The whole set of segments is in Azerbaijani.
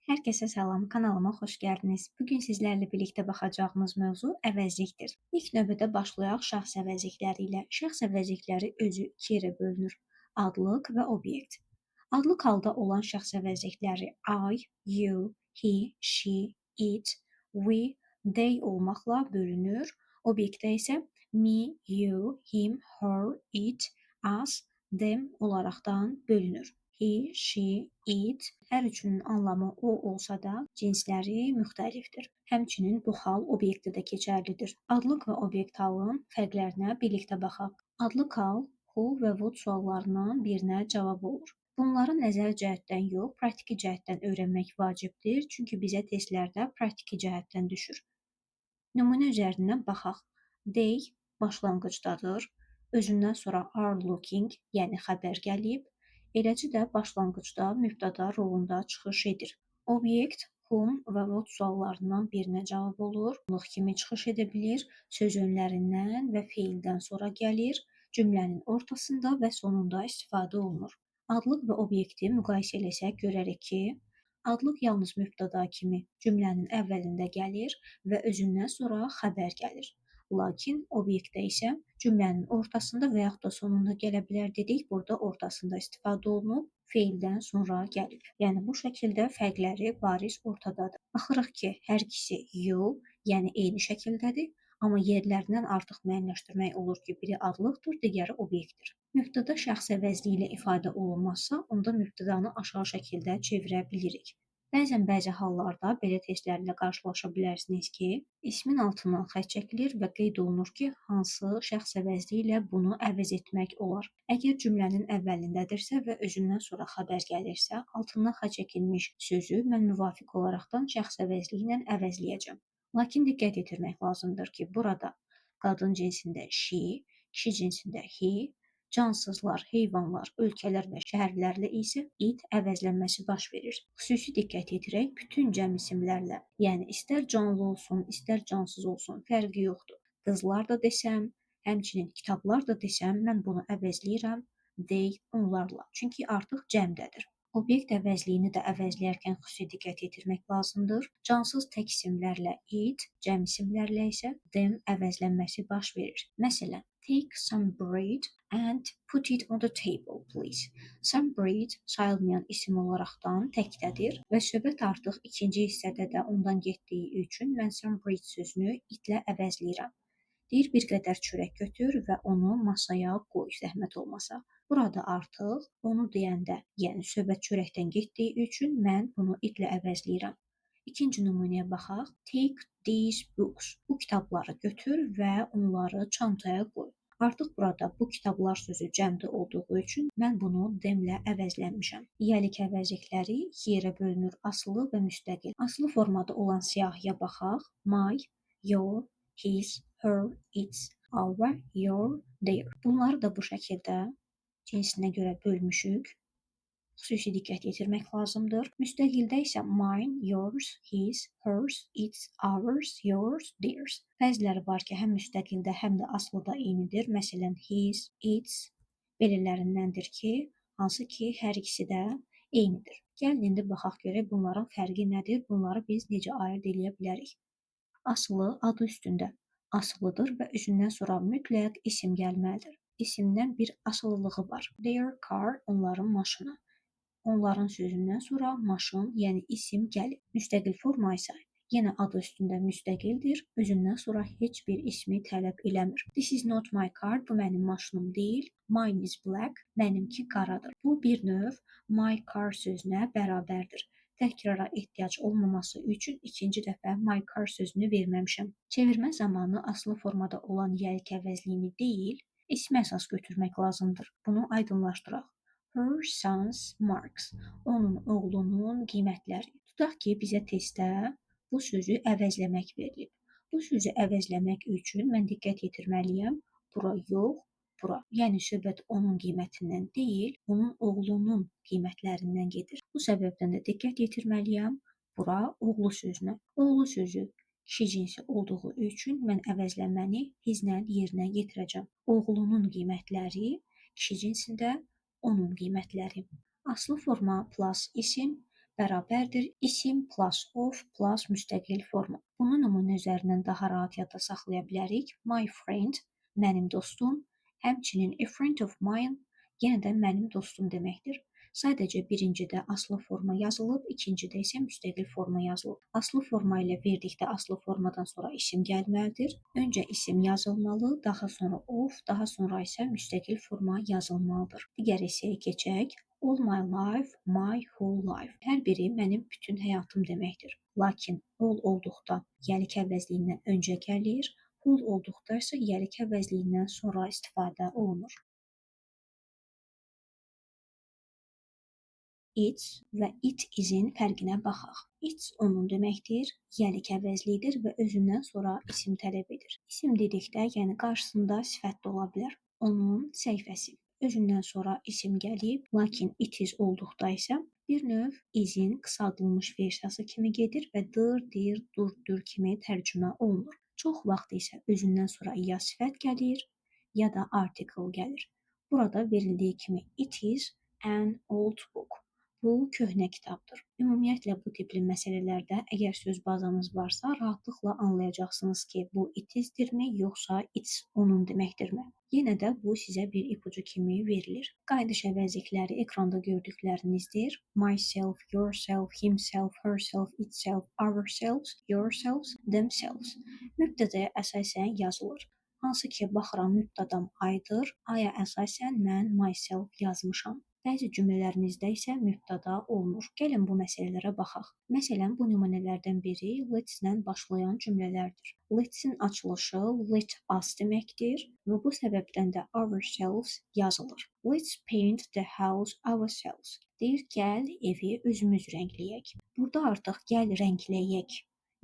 Herkese salam, kanalıma xoş gəldiniz. Bugün sizlərlə birlikdə baxacağımız mövzu əvəzlikdir. İlk növbədə başlayaq şəxs əvəzlikləri ilə. Şəxs əvəzlikləri özü iki yerə bölünür: adlıq və obyekt. Adlıq halda olan şəxs əvəzlikləri I, you, he, she, it, we, they olmaqla bölünür. Obyektdə isə me, you, him, her, it, us, them olaraqdan bölünür. He, she, it hər üçünün anlamı o olsa da cinsləri müxtəlifdir. Həmçinin bu hal obyektdə də keçərlidir. Adlıq və obyekt halın fərqlərinə birlikdə baxaq. Adlıq hal who və what suallarından birinə cavab olur. Bunları nəzəri cəhətdən yox, praktiki cəhətdən öyrənmək vacibdir, çünki bizə testlərdə praktiki cəhətdən düşür. Nümunə üzərindən baxaq. They başlanğıcdadır. Özündən sonra are looking, yəni xəbər gəlib. Eləcə də başlanğıcda mübtəda rolunda çıxış edir. Obyekt whom və what suallarından birinə cavab olur. Lıq kimi çıxış edə bilir, söz önlərindən və feildən sonra gəlir, cümlənin ortasında və sonunda istifadə olunur. Adlıq və obyekti müqayisə eləsək görərik ki, adlıq yalnız mübtəda kimi cümlənin əvvəlində gəlir və özündən sonra xəbər gəlir. Lakin obyektdə isə cümlənin ortasında və yaxud da sonunda gələ bilər dedik. Burada ortasında istifadə olunub, feildən sonra gəlib. Yəni bu şəkildə fərqləri bariz ortadadır. Baxırıq ki, hər ikisi you, yəni eyni şəkildədir, amma yerlərindən artıq müəyyənləşdirmək olur ki, biri adlıqdır, digəri obyektdir. Mübtəda şəxs əvəzliyi ilə ifadə olunmazsa, onda mübtədanı aşağı şəkildə çevirə bilirik. Bəzi hallarda belə testlərlə qarşılaşa bilərsiniz ki, ismin altından xətt çəkilir və qeyd olunur ki, hansı şəxs əvəzliyi ilə bunu əvəz etmək olar. Əgər cümlənin əvvəlindədirsə və özündən sonra xəbər gəlirsə, altından xətt çəkilmiş sözü mən müvafiq olaraqdan şəxs əvəzliyi ilə əvəzləyəcəm. Lakin diqqət yetirmək lazımdır ki, burada qadın cinsində she, kişi cinsində he, cansızlar, heyvanlar, ölkələr və şəhərlərlə isə it əvəzlənməsi baş verir. Xüsusi diqqət yetirək bütün cəm isimlərlə, yəni istər canlı olsun, istər cansız olsun, fərqi yoxdur. Qızlar da desəm, həmçinin kitablar da desəm, mən bunu əvəzləyirəm they, onlarla, çünki artıq cəmdədir. Obyekt əvəzliyini də əvəzləyərkən xüsusi diqqət yetirmək lazımdır. Cansız tək isimlərlə it, cəm isimlərlə isə them əvəzlənməsi baş verir. Məsələn, take some bread and put it on the table, please. Some bread sayılmayan isim olaraqdan təkdədir və söhbət artıq ikinci hissədə də ondan getdiyi üçün mən some bread sözünü itlə əvəzləyirəm. Deyir, bir qədər çörək götür və onu masaya qoy, zəhmət olmasa. Burada artıq onu deyəndə, yəni söhbət çörəkdən getdiyi üçün mən bunu itlə əvəzləyirəm. İkinci nümunəyə baxaq. Take these books. Bu kitabları götür və onları çantaya qoy. Artıq burada bu kitablar sözü cəmdə olduğu üçün mən bunu themlə əvəzlənmişəm. İyəlik əvəzlikləri iki yerə bölünür: asılı və müstəqil. Asılı formada olan siyahıya baxaq. My, your, his, her, its, our, your, their. Bunları da bu şəkildə cinsinə görə bölmüşük. Xüsusi diqqət yetirmək lazımdır. Müstəqildə isə mine, yours, his, hers, its, ours, yours, theirs. Bəziləri var ki, həm müstəqildə, həm də asılıda eynidir. Məsələn, his, its belələrindəndir ki, hansı ki, hər ikisi də eynidir. Gəlin indi baxaq görək bunların fərqi nədir? Bunları biz necə ayırd edə bilərik? Asılı adı üstündə asılıdır və özündən sonra mütləq isim gəlməlidir. İsimdən bir asılılığı var. Their car, onların maşını. Onların sözündən sonra maşın, yəni isim gəlib. Müstəqil forma isə yenə adı üstündə müstəqildir, özündən sonra heç bir ismi tələb eləmir. This is not my car, bu mənim maşınım deyil. Mine is black, mənimki qaradır. Bu bir növ my car sözünə bərabərdir. Təkrara ehtiyac olmaması üçün ikinci dəfə my car sözünü verməmişəm. Çevirmə zamanı asılı formada olan yəlik əvəzliyini deyil, ismi əsas götürmək lazımdır. Bunu aydınlaşdıraq. Her son's marks. Onun oğlunun qiymətləri. Tutaq ki, bizə testdə bu sözü əvəzləmək verilib. Bu sözü əvəzləmək üçün mən diqqət yetirməliyəm. Bura yox, bura. Yəni söhbət onun qiymətindən deyil, onun oğlunun qiymətlərindən gedir. Bu səbəbdən də diqqət yetirməliyəm bura oğlu sözünə. Oğlu sözü kişi cinsi olduğu üçün mən əvəzlənməni hizlə yerinə yetirəcəm. Oğlunun qiymətləri kişi cinsində onun qiymətləri. Aslı forma plus isim, bərabərdir isim plus of plus müstəqil forma. Bunu nümunə üzərindən daha rahat yadda saxlaya bilərik. My friend, mənim dostum, həmçinin a friend of mine yenə də mənim dostum deməkdir. Sadəcə birincidə aslı forma yazılıb, ikincidə isə müstəqil forma yazılıb. Aslı forma ilə verdikdə aslı formadan sonra isim gəlməlidir. Öncə isim yazılmalı, daha sonra of, daha sonra isə müstəqil forma yazılmalıdır. Digər hissəyə keçək. All my life, my whole life. Hər biri mənim bütün həyatım deməkdir. Lakin all olduqda yəlik əvəzliyindən öncə gəlir, whole olduqda isə yəlik əvəzliyindən sonra istifadə olunur. Its və it is-in fərqinə baxaq. Its onun deməkdir, yəlik əvəzlidir və özündən sonra isim tələb edir. İsim dedikdə, yəni qarşısında sifət də ola bilər. Onun səhifəsi. Özündən sonra isim gəlib, lakin it is olduqda isə bir növ is-in qısaldılmış versiyası kimi gedir və dır, dir, dur, dür kimi tərcümə olunur. Çox vaxt isə özündən sonra ya sifət gəlir, ya da article gəlir. Burada verildiyi kimi it is an old book. Bu köhnə kitabdır. Ümumiyyətlə bu tipli məsələlərdə əgər söz bazanız varsa, rahatlıqla anlayacaqsınız ki, bu it is-dirmi, yoxsa it's onun deməkdirmi? Yenə də bu sizə bir ipucu kimi verilir. Qayıdış əvəzlikləri ekranda gördüklərinizdir. Myself, yourself, himself, herself, itself, ourselves, yourselves, themselves. Mübtədəyə əsasən yazılır. Hansı ki, baxıram mübtədam I'dır. I'ya əsasən mən myself yazmışam. Bəzi cümlələrimizdə isə mübtəda olmur. Gəlin bu məsələlərə baxaq. Məsələn, bu nümunələrdən biri let's-lə başlayan cümlələrdir. Let's-in açılışı let us deməkdir və bu səbəbdən də ourselves yazılır. Let's paint the house ourselves. Deyir, gəl evi özümüz rəngləyək. Burada artıq gəl rəngləyək,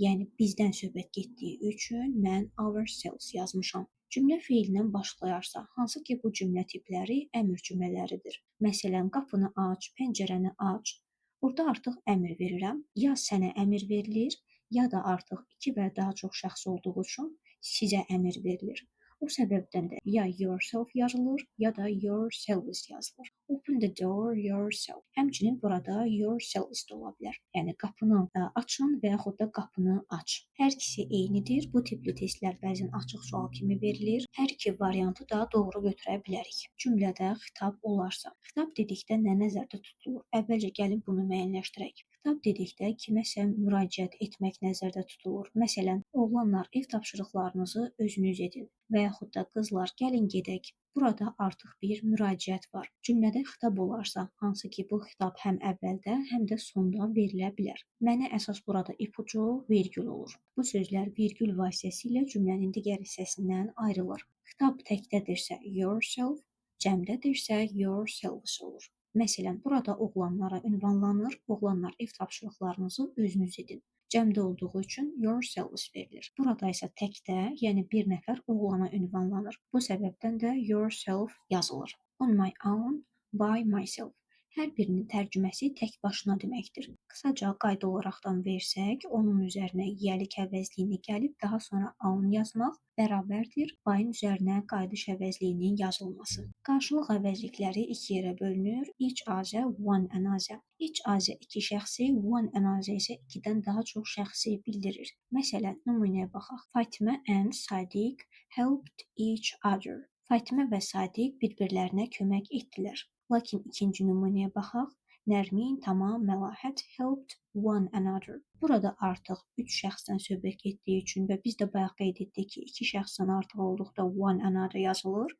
yəni bizdən söhbət getdiyi üçün mən ourselves yazmışam. Cümlə feilindən başlayarsa, hansı ki bu cümlə tipləri əmr cümlələridir. Məsələn, qapını aç, pəncərəni aç. Burada artıq əmr verirəm. Ya sənə əmr verilir, ya da artıq iki və daha çox şəxs olduğu üçün sizə əmr verilir. O səbəbdən də ya yourself yazılır, ya da yourselves yazılır. Open the door yourself. Həmçinin burada yourselves də ola bilər. Yəni qapını açın və yaxud da qapını aç. Hər ikisi eynidir. Bu tipli testlər bəzən açıq sual kimi verilir. Hər iki variantı da doğru götürə bilərik. Cümlədə xitab olarsa. Xitab dedikdə nə nəzərdə tutulur? Əvvəlcə gəlin bunu müəyyənləşdirək. Xitab dedikdə kiməsə müraciət etmək nəzərdə tutulur. Məsələn, oğlanlar ev tapşırıqlarınızı özünüz edin və yaxud da qızlar gəlin gedək. Burada artıq bir müraciət var. Cümlədə xitab olarsa, hansı ki bu xitab həm əvvəldə, həm də sonda verilə bilər. Mənə əsas burada ipucu vergül olur. Bu sözlər vergül vasitəsilə cümlənin digər hissəsindən ayrılır. Xitab təkdədirsə yourself, cəmdədirsə yourselves olur. Məsələn, burada oğlanlara ünvanlanır, oğlanlar ev tapşırıqlarınızı özünüz edin. Cəmdə olduğu üçün yourselves verilir. Burada isə təkdə, yəni bir nəfər oğlana ünvanlanır. Bu səbəbdən də yourself yazılır. On my own, by myself. Hər birinin tərcüməsi tək başına deməkdir. Qısaca qayda olaraqdan versək, onun üzərinə yəlik əvəzliyini gəlib daha sonra own yazmaq bərabərdir by-in üzərinə qayıdış əvəzliyinin yazılması. Qarşılıq əvəzlikləri iki yerə bölünür. Each other, one another. Each other iki şəxsi, one another isə ikidən daha çox şəxsi bildirir. Məsələn, nümunəyə baxaq. Fatimə and Sadiq helped each other. Fatimə və Sadiq bir-birlərinə kömək etdilər. Lakin ikinci nümunəyə baxaq. Nərmin, Tamam, Məlahət helped one another. Burada artıq üç şəxsdən söhbət getdiyi üçün və biz də bayaq qeyd etdik ki, iki şəxsdən artıq olduqda one another yazılır.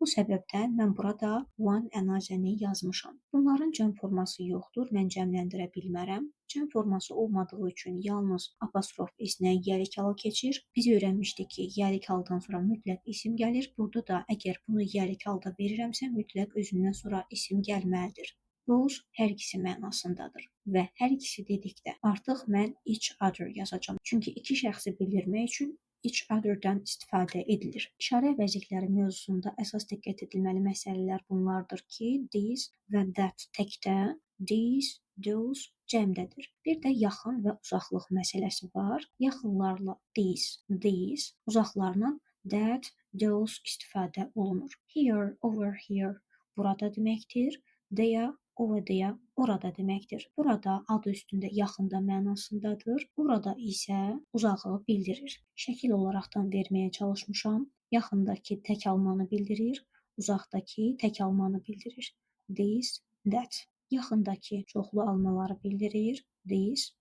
Bu səbəbdən mən burada one another-ni yazmışam. Bunların cəm forması yoxdur, mən cəmləndirə bilmərəm. Cəm forması olmadığı üçün yalnız apostrof s-nə yəlik hala keçir. Biz öyrənmişdik ki, yəlik haldan sonra mütləq isim gəlir. Burada da əgər bunu yəlik halda verirəmsə, mütləq özündən sonra isim gəlməlidir. Those hər ikisi mənasındadır və hər ikisi dedikdə artıq mən each other yazacağam. Çünki iki şəxsi bildirmək üçün each other-dan istifadə edilir. İşarə əvəzlikləri mövzusunda əsas diqqət edilməli məsələlər bunlardır ki, this və that təkdə, these, those cəmdədir. Bir də yaxın və uzaqlıq məsələsi var. Yaxınlarla these, uzaqlarla that, those istifadə olunur. Here, over here burada deməkdir. There, Over there orada deməkdir. Burada adı üstündə yaxında mənasındadır. Orada isə uzağı bildirir. Şəkil olaraqdan verməyə çalışmışam. Yaxındakı tək almanı bildirir, uzaqdakı tək almanı bildirir. This, that. Yaxındakı çoxlu almaları bildirir. This,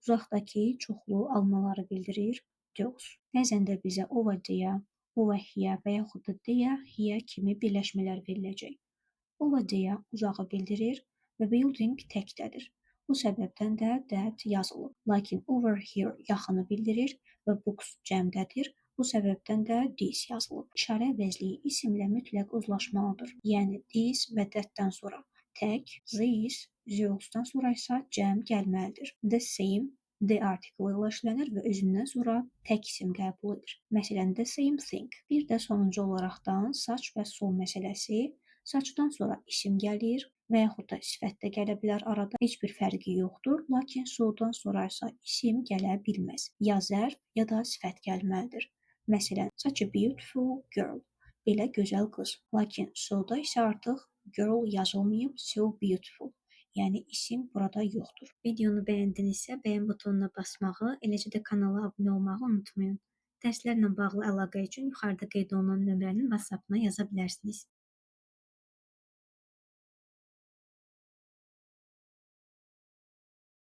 uzaqdakı çoxlu almaları bildirir. Those. Bəzən də bizə over there, over here və yaxud da there, here kimi birləşmələr veriləcək. Over there uzağı bildirir və building təkdədir. Bu səbəbdən də that yazılıb. Lakin over here yaxını bildirir və books cəmdədir. Bu səbəbdən də this yazılıb. İşarə əvəzliyi isimlə mütləq uzlaşmalıdır. Yəni this və that-dan sonra tək, this, those-dan sonra isə cəm gəlməlidir. The same, the article ilə işlənir və özündən sonra tək isim qəbul edir. Məsələn, the same thing. Bir də sonuncu olaraqdan saç və sol məsələsi. Saçdan sonra isim gəlir və yaxud da sifət də gələ bilər arada. Heç bir fərqi yoxdur. Lakin soldan sonra isə isim gələ bilməz. Ya zərf, ya da sifət gəlməlidir. Məsələn, such a beautiful girl. Belə gözəl qız. Lakin solda isə artıq girl yazılmayıb, so beautiful. Yəni isim burada yoxdur. Videonu bəyəndinizsə, bəyən butonuna basmağı, eləcə də kanala abunə olmağı unutmayın. Dərslərlə bağlı əlaqə üçün yuxarıda qeyd olunan nömrənin WhatsApp-ına yaza bilərsiniz.